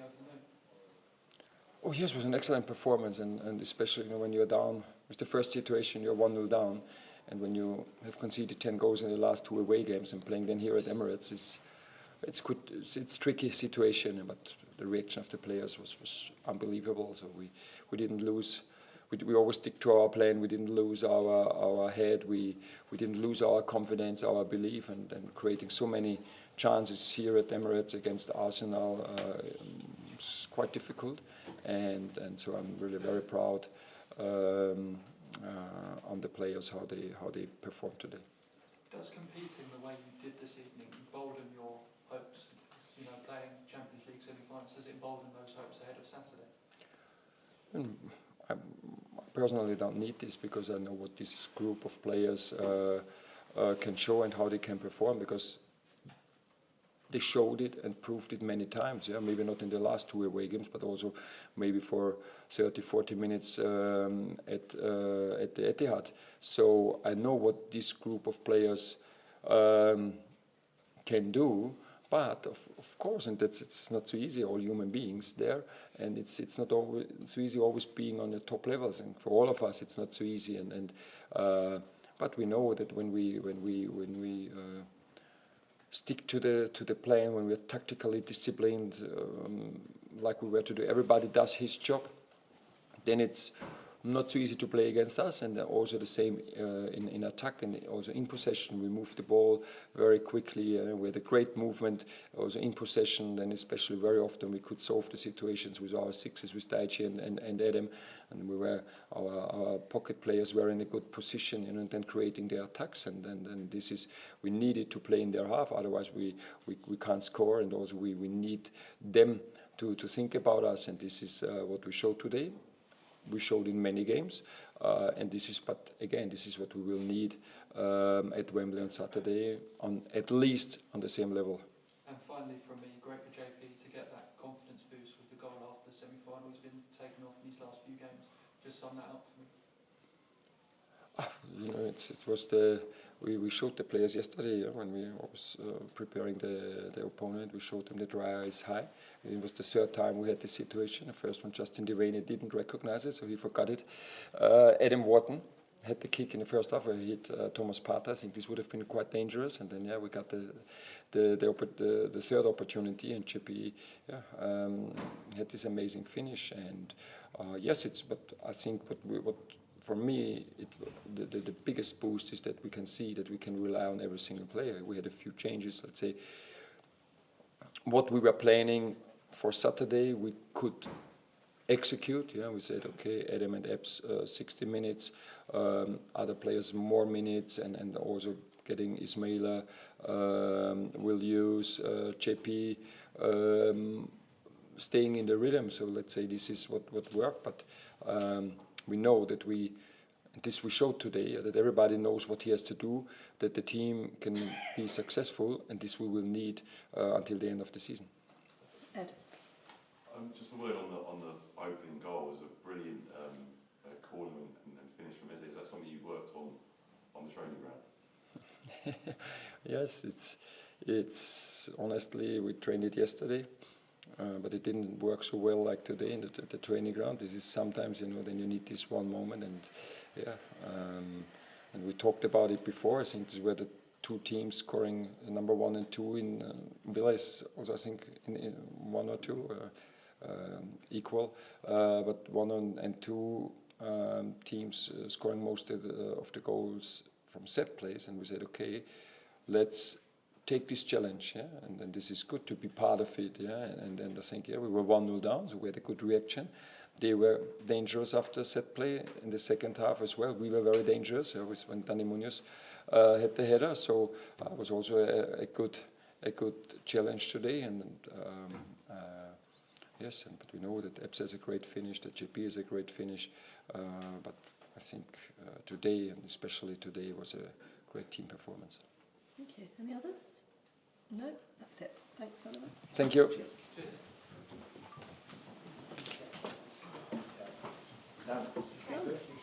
over the moon. Oh yes, it was an excellent performance, and especially when you're down. It's the first situation, you're 1-0 down, and when you have conceded 10 goals in the last 2 away games and playing then here at Emirates, it's good. It's tricky situation, but the reaction of the players was unbelievable. So we didn't lose. We always stick to our plan. We didn't lose our head. We didn't lose our confidence, our belief, and creating so many chances here at Emirates against Arsenal is quite difficult. And so I'm really very proud on the players how they performed today. Does competing the way you did this evening embolden your hopes? You know, playing Champions League semi-finals, does it embolden those hopes ahead of Saturday? I personally don't need this because I know what this group of players can show and how they can perform, because they showed it and proved it many times. Yeah, maybe not in the last 2 away games, but also maybe for 30-40 minutes at the Etihad. So I know what this group of players can do. But of course, and it's not so easy. All human beings there, and it's not always so easy always being on the top levels. And for all of us, it's not so easy. But we know that when we stick to the plan, when we're tactically disciplined, like we were to do, everybody does his job, then it's not so easy to play against us. And also the same in attack and also in possession. We move the ball very quickly. We had a great movement also in possession, and especially very often we could solve the situations with our sixes, with Daichi and Adam. And our pocket players were in a good position, and then creating their attacks. And this is, we needed to play in their half, otherwise we can't score. And also we need them to think about us, and this is what we showed today. We showed in many games, and this is what we will need at Wembley on Saturday, at least on the same level. And finally, from me, great for JP to get that confidence boost with the goal after the semi-final. He's been taken off in his last few games. Just sum that up for me. It was we showed the players yesterday when we was preparing the opponent. We showed them the dry ice high. It was the 3rd time we had this situation. The first one, Justin Devaney didn't recognize it, so he forgot it. Adam Wharton had the kick in the first half where he hit Thomas Partey. I think this would have been quite dangerous. And then we got the 3rd opportunity, and JP had this amazing finish. And yes, but I think what for me, the biggest boost is that we can see that we can rely on every single player. We had a few changes. Let's say what we were planning for Saturday, we could execute. Yeah, we said, okay, Adam and Epps 60 minutes, other players more minutes, and also getting Ismaila, will use JP staying in the rhythm. So let's say this is what worked, but we know that we showed today, that everybody knows what he has to do, that the team can be successful, and this we will need until the end of the season. Ed? Just a word on the opening goal. It was a brilliant corner and finish from Eze. Is that something you worked on the training ground? Yes, it's honestly, we trained it yesterday. But it didn't work so well like today in the training ground. This is sometimes, then you need this one moment, and and we talked about it before. I think these were the 2 teams scoring number 1 and 2 in Villa is also, I think, in 1 or 2 equal, but 1 and 2 teams scoring most of the goals from set plays, and we said, okay, let's take this challenge, and this is good to be part of it, and I think, we were 1-0 down, so we had a good reaction. They were dangerous after set play in the second half as well. We were very dangerous when Dani Munoz had the header, so it was also a good challenge today, and yes, but we know that Epps has a great finish, that JP is a great finish, but I think today, and especially today, was a great team performance. Thank you. Any others? No? That's it. Thanks, Oliver. Thank you. Cheers. Cheers. Nice.